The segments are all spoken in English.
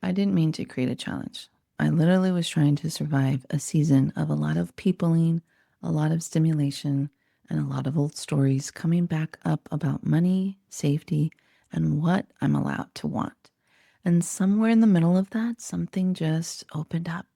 I didn't mean to create a challenge. I literally was trying to survive a season of a lot of peopling, a lot of stimulation, and a lot of old stories coming back up about money, safety, and what I'm allowed to want. And somewhere in the middle of that, something just opened up.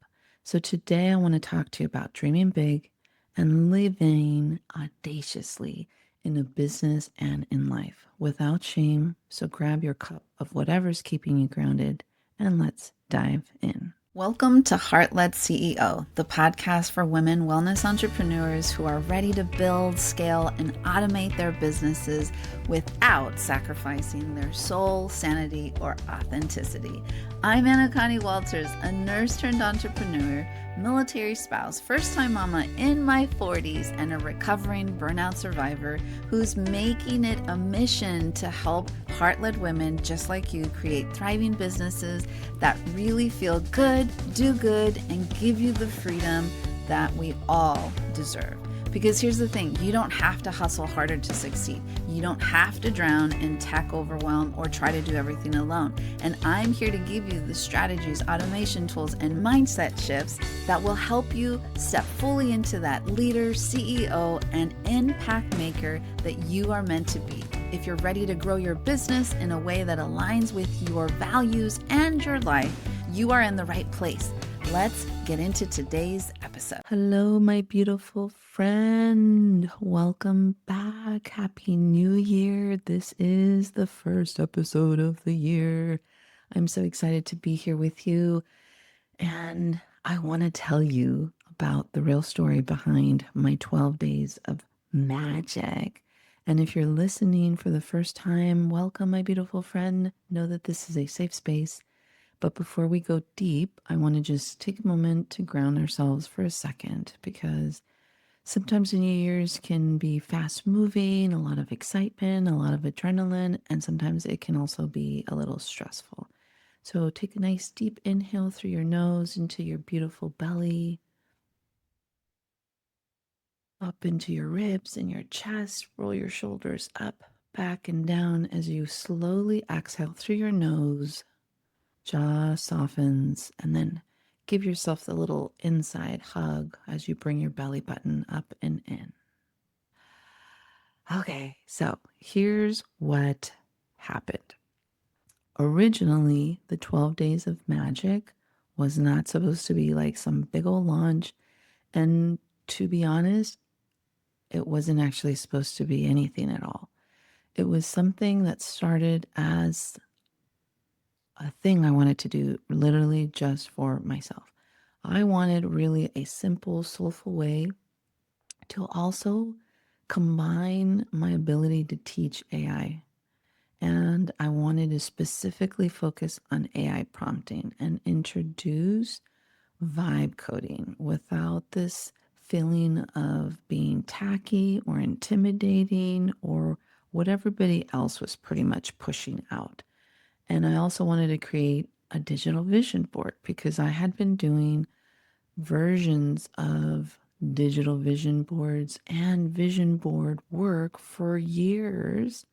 So today I want to talk to you about dreaming big and living audaciously in a business and in life without shame. So grab your cup of whatever's keeping you grounded and let's dive in. Welcome to Heart Led CEO, the podcast for women wellness entrepreneurs who are ready to build, scale, and automate their businesses without sacrificing their soul, sanity, or authenticity. I'm Anacani Walters, a nurse turned entrepreneur, military spouse, first-time mama in my 40s, and a recovering burnout survivor who's making it a mission to help heart-led women just like you create thriving businesses that really feel good, do good, and give you the freedom that we all deserve. Because here's the thing, you don't have to hustle harder to succeed. You don't have to drown in tech overwhelm or try to do everything alone. And I'm here to give you the strategies, automation tools, and mindset shifts that will help you step fully into that leader, CEO, and impact maker that you are meant to be. If you're ready to grow your business in a way that aligns with your values and your life, you are in the right place. Let's get into today's episode. Hello, my beautiful friend. Welcome back. Happy New Year. This is the first episode of the year. I'm so excited to be here with you. And I want to tell you about the real story behind my 12 days of magic. And if you're listening for the first time, welcome, my beautiful friend. Know that this is a safe space. But before we go deep, I want to just take a moment to ground ourselves for a second because sometimes the New Year's can be fast moving, a lot of excitement, a lot of adrenaline, and sometimes it can also be a little stressful. So take a nice deep inhale through your nose into your beautiful belly, up into your ribs and your chest. Roll your shoulders up, back, and down as you slowly exhale through your nose. Jaw softens, and then give yourself the little inside hug as you bring your belly button up and in. Okay, so here's what happened. Originally, the 12 days of magic was not supposed to be like some big old launch. And to be honest, it wasn't actually supposed to be anything at all. It was something that started as a thing I wanted to do literally just for myself. I wanted really a simple, soulful way to also combine my ability to teach AI. And I wanted to specifically focus on AI prompting and introduce vibe coding without this feeling of being tacky or intimidating or what everybody else was pretty much pushing out. And I also wanted to create a digital vision board because I had been doing versions of digital vision boards and vision board work for years.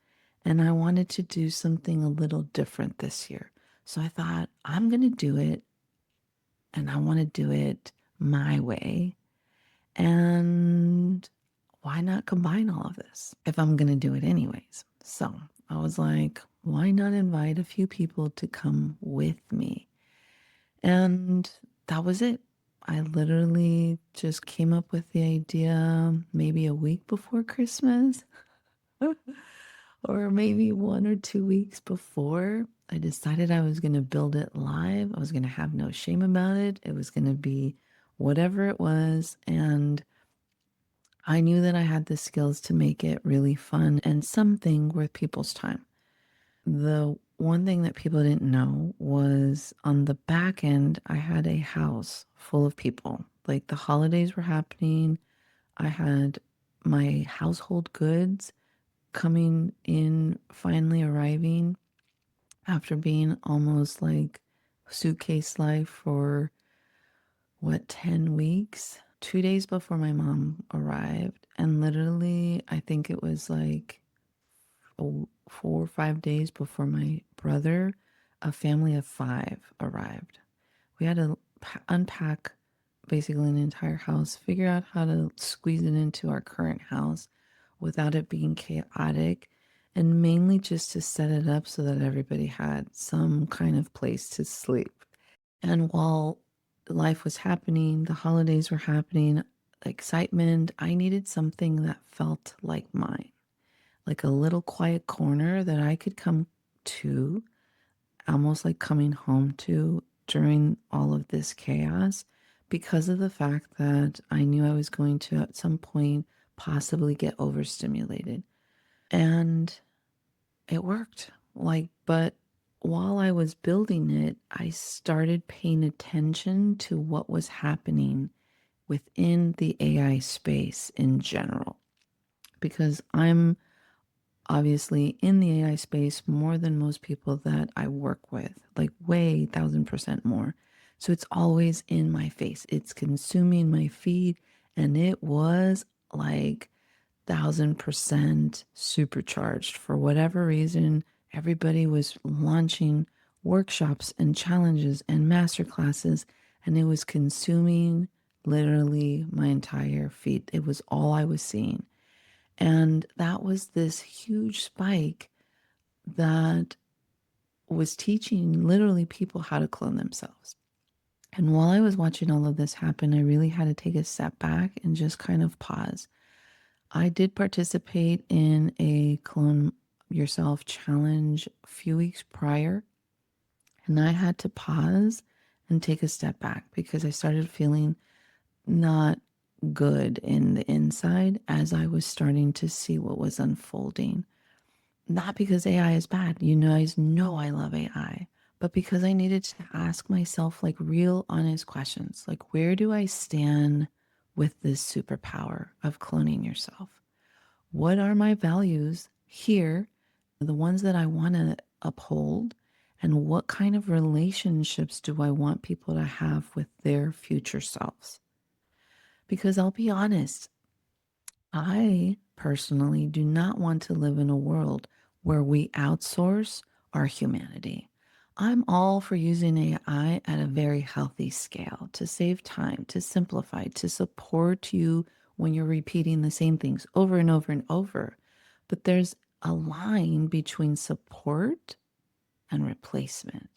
And I wanted to do something a little different this year. So I thought, I'm going to do it. And I want to do it my way. And why not combine all of this if I'm going to do it anyways? So I was like, why not invite a few people to come with me? And that was it. I literally just came up with the idea maybe a week before Christmas, or maybe 1 or 2 weeks before. I decided I was going to build it live. I was going to have no shame about it. It was going to be whatever it was. And I knew that I had the skills to make it really fun and something worth people's time. The one thing that people didn't know was on the back end, I had a house full of people. Like the holidays were happening. I had my household goods coming in, finally arriving after being almost like suitcase life for 10 weeks? 2 days before my mom arrived. And literally, I think it was like 4 or 5 days before my brother A family of 5 arrived. We had to unpack basically an entire house, figure out how to squeeze it into our current house without it being chaotic, and mainly just to set it up so that everybody had some kind of place to sleep. And while life was happening, the holidays were happening, excitement, I needed something that felt like mine, like a little quiet corner that I could come to, almost like coming home to during all of this chaos, because of the fact that I knew I was going to at some point possibly get overstimulated. And it worked. But while I was building it, I started paying attention to what was happening within the AI space in general, because I'm obviously in the AI space more than most people that I work with, like way 1000% more. So it's always in my face. It's consuming my feed. And it was like 1000% supercharged for whatever reason. Everybody was launching workshops and challenges and master classes, and it was consuming literally my entire feed. It was all I was seeing. And that was this huge spike that was teaching literally people how to clone themselves. And while I was watching all of this happen, I really had to take a step back and just kind of pause. I did participate in a clone yourself challenge a few weeks prior, and I had to pause and take a step back because I started feeling not good in the inside as I was starting to see what was unfolding. Not because AI is bad. You guys know I love AI, but because I needed to ask myself like real honest questions. Like, where do I stand with this superpower of cloning yourself? What are my values here? The ones that I want to uphold? And what kind of relationships do I want people to have with their future selves? Because I'll be honest, I personally do not want to live in a world where we outsource our humanity. I'm all for using AI at a very healthy scale to save time, to simplify, to support you when you're repeating the same things over and over and over. But there's a line between support and replacement.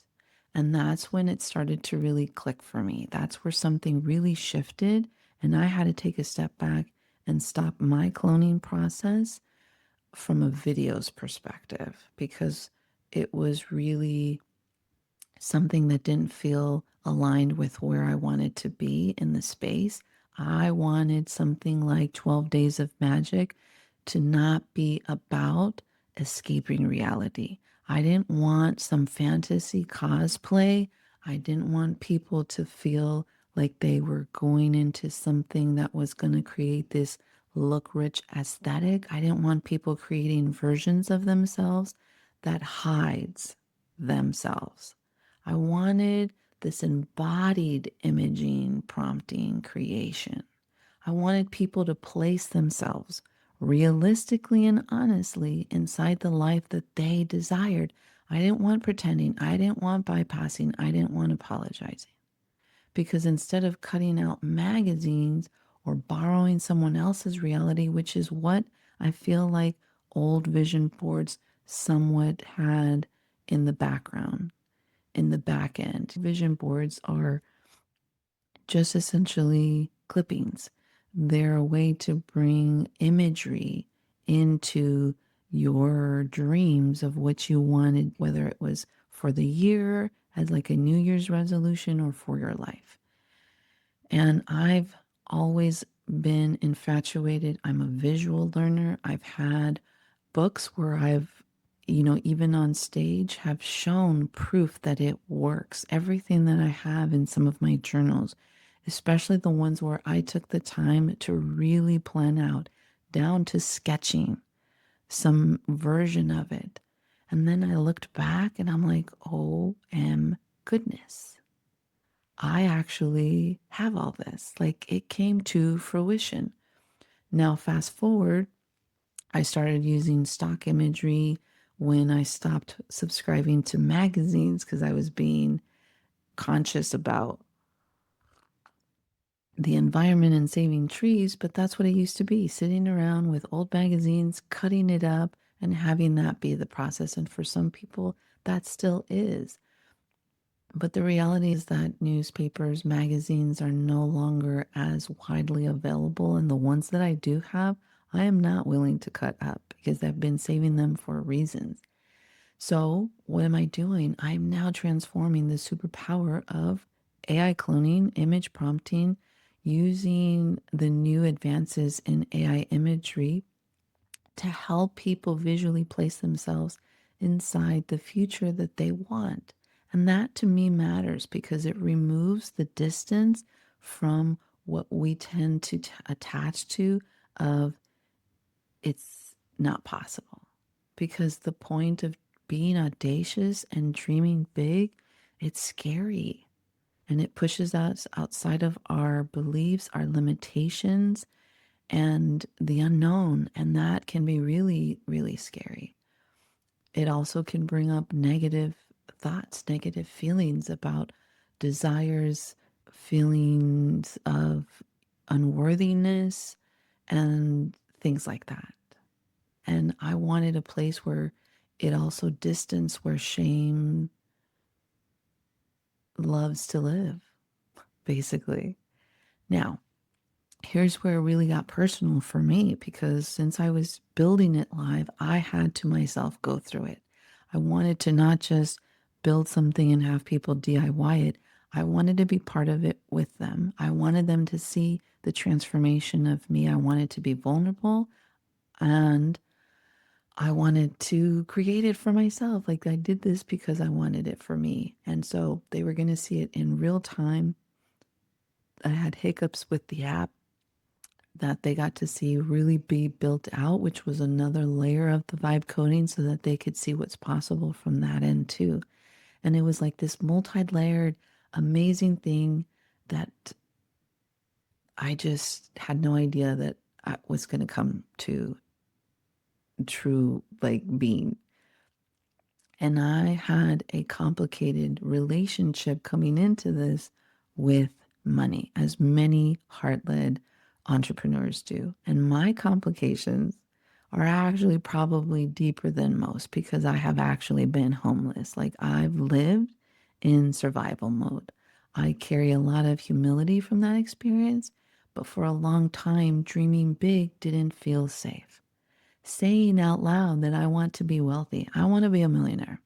And that's when it started to really click for me. That's where something really shifted. And I had to take a step back and stop my cloning process from a video's perspective because it was really something that didn't feel aligned with where I wanted to be in the space. I wanted something like 12 Days of Magic to not be about escaping reality. I didn't want some fantasy cosplay. I didn't want people to feel like they were going into something that was going to create this look rich aesthetic. I didn't want people creating versions of themselves that hides themselves. I wanted this embodied imaging, prompting creation. I wanted people to place themselves realistically and honestly inside the life that they desired. I didn't want pretending. I didn't want bypassing. I didn't want apologizing. Because instead of cutting out magazines or borrowing someone else's reality, which is what I feel like old vision boards somewhat had in the background, in the back end. Vision boards are just essentially clippings. They're a way to bring imagery into your dreams of what you wanted, whether it was for the year as like a New Year's resolution or for your life. And I've always been infatuated. I'm a visual learner. I've had books where even on stage, have shown proof that it works. Everything that I have in some of my journals, especially the ones where I took the time to really plan out down to sketching some version of it. And then I looked back and I'm like, oh, goodness. I actually have all this. Like it came to fruition. Now, fast forward, I started using stock imagery when I stopped subscribing to magazines because I was being conscious about the environment and saving trees, but that's what it used to be, sitting around with old magazines, cutting it up, and having that be the process. And for some people, that still is. But the reality is that newspapers, magazines are no longer as widely available. And the ones that I do have, I am not willing to cut up because I've been saving them for reasons. So, what am I doing? I'm now transforming the superpower of AI cloning, image prompting, using the new advances in AI imagery to help people visually place themselves inside the future that they want. And that to me matters because it removes the distance from what we tend to attach to of it's not possible. Because the point of being audacious and dreaming big, it's scary and it pushes us outside of our beliefs, our limitations, and the unknown. And that can be really, really scary. It also can bring up negative thoughts, negative feelings about desires, feelings of unworthiness, and things like that. And I wanted a place where it also distanced where shame loves to live, basically. Now, here's where it really got personal for me because since I was building it live, I had to myself go through it. I wanted to not just build something and have people DIY it. I wanted to be part of it with them. I wanted them to see the transformation of me. I wanted to be vulnerable and I wanted to create it for myself. Like I did this because I wanted it for me. And so they were going to see it in real time. I had hiccups with the app that they got to see really be built out, which was another layer of the vibe coding so that they could see what's possible from that end too. And it was like this multi-layered, amazing thing that I just had no idea that I was going to come to true like being. And I had a complicated relationship coming into this with money, as many heart led entrepreneurs do. And my complications are actually probably deeper than most because I have actually been homeless. Like I've lived in survival mode. I carry a lot of humility from that experience, but for a long time, dreaming big didn't feel safe. Saying out loud that I want to be wealthy, I want to be a millionaire,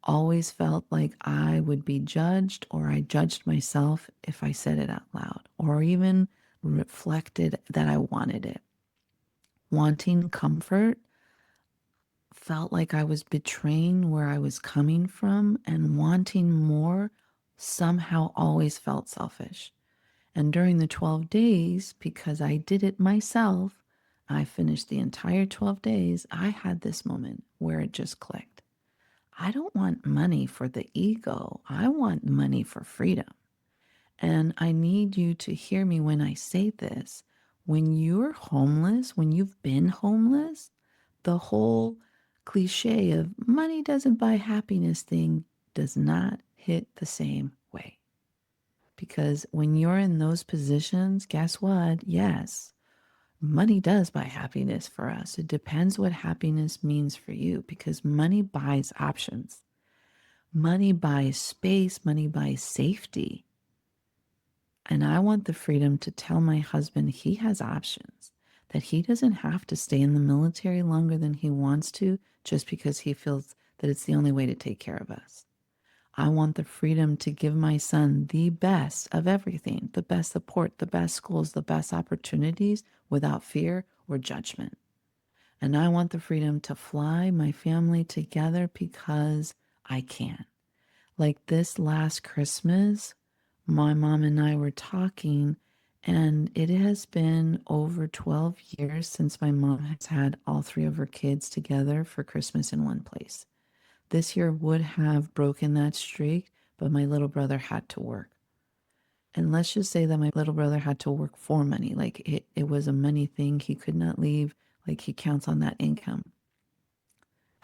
always felt like I would be judged or I judged myself if I said it out loud or even reflected that I wanted it. Wanting comfort felt like I was betraying where I was coming from, and wanting more somehow always felt selfish. And during the 12 days, because I did it myself, I finished the entire 12 days. I had this moment where it just clicked. I don't want money for the ego. I want money for freedom. And I need you to hear me when I say this. When you're homeless, when you've been homeless, the whole cliche of money doesn't buy happiness thing does not hit the same way. Because when you're in those positions, guess what? Yes, money does buy happiness for us. It depends what happiness means for you because money buys options. Money buys space, money buys safety. And I want the freedom to tell my husband he has options, that he doesn't have to stay in the military longer than he wants to just because he feels that it's the only way to take care of us. I want the freedom to give my son the best of everything, the best support, the best schools, the best opportunities without fear or judgment. And I want the freedom to fly my family together because I can. Like this last Christmas, my mom and I were talking, and it has been over 12 years since my mom has had all three of her kids together for Christmas in one place. This year would have broken that streak, but my little brother had to work. And let's just say that my little brother had to work for money. Like it was a money thing. He could not leave. Like he counts on that income.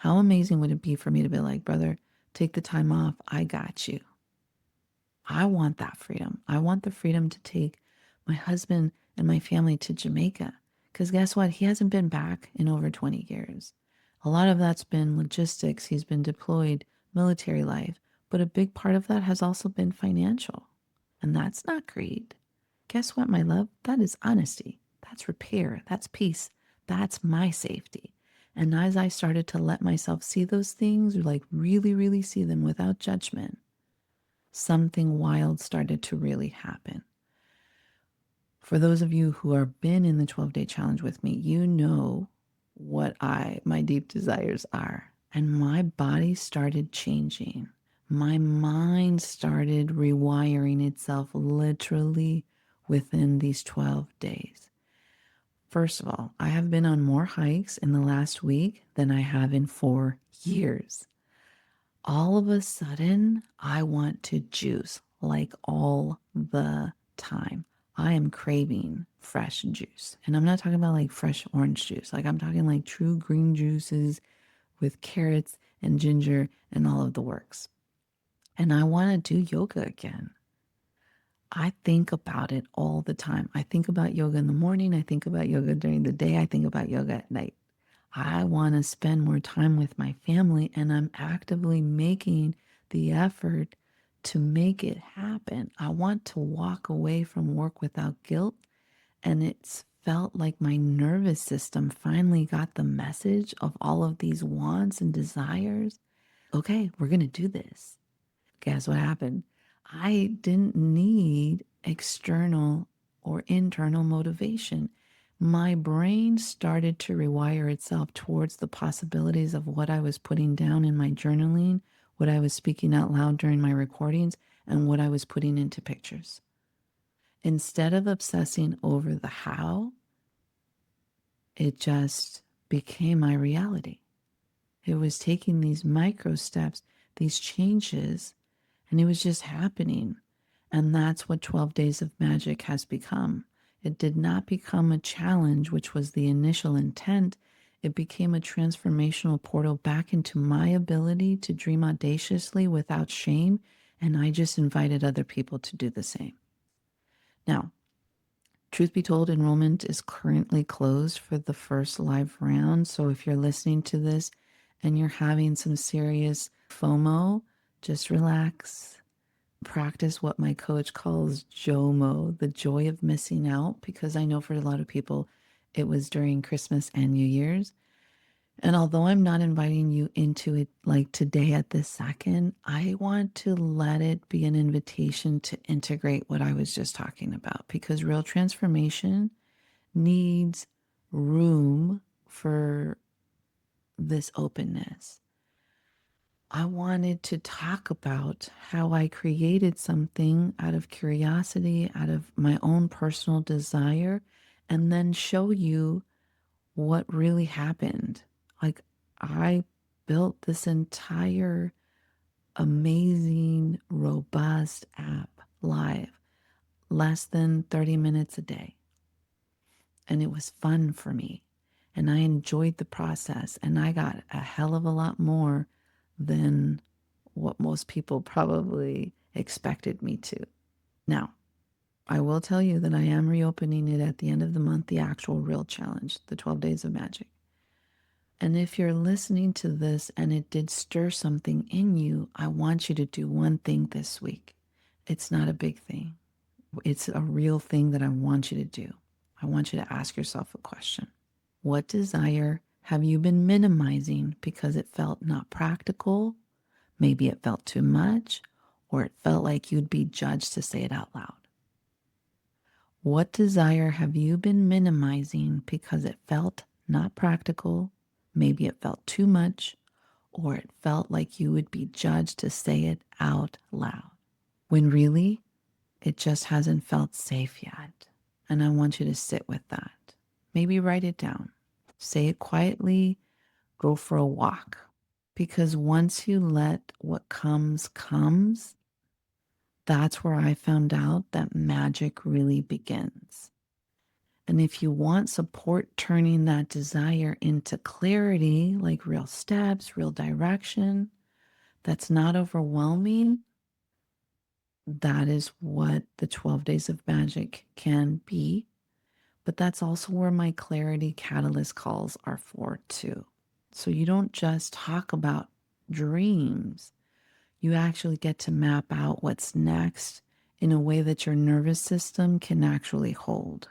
How amazing would it be for me to be like, brother, take the time off. I got you. I want that freedom. I want the freedom to take my husband and my family to Jamaica. Because guess what? He hasn't been back in over 20 years. A lot of that's been logistics. He's been deployed, military life. But a big part of that has also been financial. And that's not greed. Guess what, my love? That is honesty. That's repair. That's peace. That's my safety. And as I started to let myself see those things, or like really, really see them without judgment, something wild started to really happen. For those of you who have been in the 12-day challenge with me, you know what my deep desires are. And my body started changing. My mind started rewiring itself literally within these 12 days. First of all, I have been on more hikes in the last week than I have in 4 years. All of a sudden, I want to juice like all the time. I am craving fresh juice. And I'm not talking about like fresh orange juice. Like I'm talking like true green juices with carrots and ginger and all of the works. And I want to do yoga again. I think about it all the time. I think about yoga in the morning. I think about yoga during the day. I think about yoga at night. I want to spend more time with my family, and I'm actively making the effort to make it happen. I want to walk away from work without guilt, and it's felt like my nervous system finally got the message of all of these wants and desires. Okay, we're going to do this. Guess what happened? I didn't need external or internal motivation. My brain started to rewire itself towards the possibilities of what I was putting down in my journaling, what I was speaking out loud during my recordings, and what I was putting into pictures. Instead of obsessing over the how, it just became my reality. It was taking these micro steps, these changes, and it was just happening. And that's what 12 Days of Magic has become. It did not become a challenge, which was the initial intent. It became a transformational portal back into my ability to dream audaciously without shame. And I just invited other people to do the same. Now, truth be told, enrollment is currently closed for the first live round. So if you're listening to this and you're having some serious FOMO, just relax. Practice what my coach calls JOMO, the joy of missing out, because I know for a lot of people it was during Christmas and New Year's. And although I'm not inviting you into it like today at this second, I want to let it be an invitation to integrate what I was just talking about, because real transformation needs room for this openness. I wanted to talk about how I created something out of curiosity, out of my own personal desire, and then show you what really happened. Like, I built this entire amazing, robust app live, less than 30 minutes a day. And it was fun for me. And I enjoyed the process. And I got a hell of a lot more than what most people probably expected me to. Now, I will tell you that I am reopening it at the end of the month, the actual real challenge, the 12 Days of Magic. And if you're listening to this and it did stir something in you, I want you to do one thing this week. It's not a big thing. It's a real thing that I want you to do. I want you to ask yourself a question. What desire have you been minimizing because it felt not practical? Maybe it felt too much, or it felt like you'd be judged to say it out loud. What desire have you been minimizing because it felt not practical? Maybe it felt too much, or it felt like you would be judged to say it out loud. When really, it just hasn't felt safe yet. And I want you to sit with that. Maybe write it down. Say it quietly. Go for a walk. Because once you let what comes, that's where I found out that magic really begins. And if you want support turning that desire into clarity, like real steps, real direction, that's not overwhelming, that is what the 12 Days of Magic can be. But that's also where my clarity catalyst calls are for too. So you don't just talk about dreams, you actually get to map out what's next in a way that your nervous system can actually hold.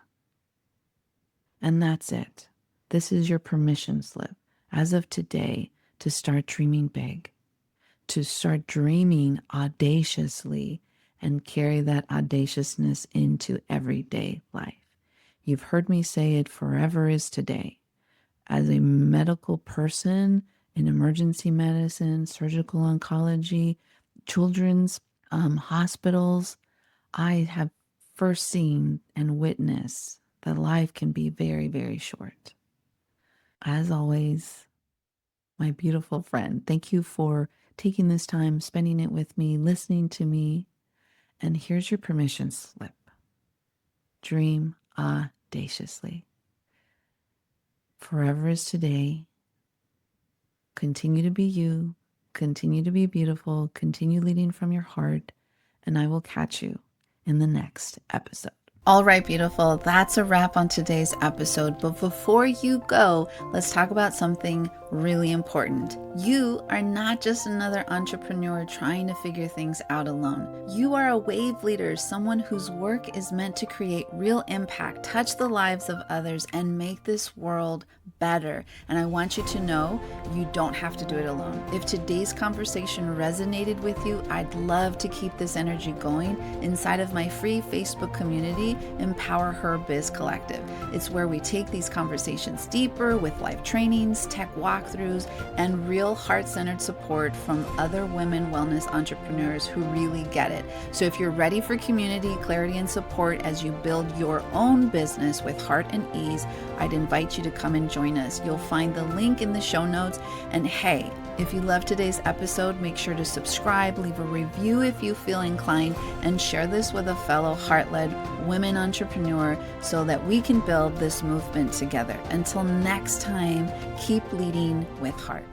And that's it. This is your permission slip as of today to start dreaming big, to start dreaming audaciously and carry that audaciousness into everyday life. You've heard me say it, forever is today. As a medical person in emergency medicine, surgical oncology, children's hospitals, I have first seen and witnessed that life can be very, very short. As always, my beautiful friend, thank you for taking this time, spending it with me, listening to me. And here's your permission slip. Dream audaciously. Forever is today. Continue to be you. Continue to be beautiful. Continue leading from your heart. And I will catch you in the next episode. All right, beautiful. That's a wrap on today's episode. But before you go, let's talk about something really important. You are not just another entrepreneur trying to figure things out alone. You are a wave leader, someone whose work is meant to create real impact, touch the lives of others, and make this world better. And I want you to know you don't have to do it alone. If today's conversation resonated with you, I'd love to keep this energy going inside of my free Facebook community, Empower Her Biz Collective. It's where we take these conversations deeper with live trainings, tech walkthroughs, and real heart-centered support from other women wellness entrepreneurs who really get it. So if you're ready for community, clarity, and support as you build your own business with heart and ease, I'd invite you to come and join us. You'll find the link in the show notes. And hey, if you love today's episode, make sure to subscribe, leave a review if you feel inclined, and share this with a fellow heart-led women entrepreneur so that we can build this movement together. Until next time, keep leading with heart.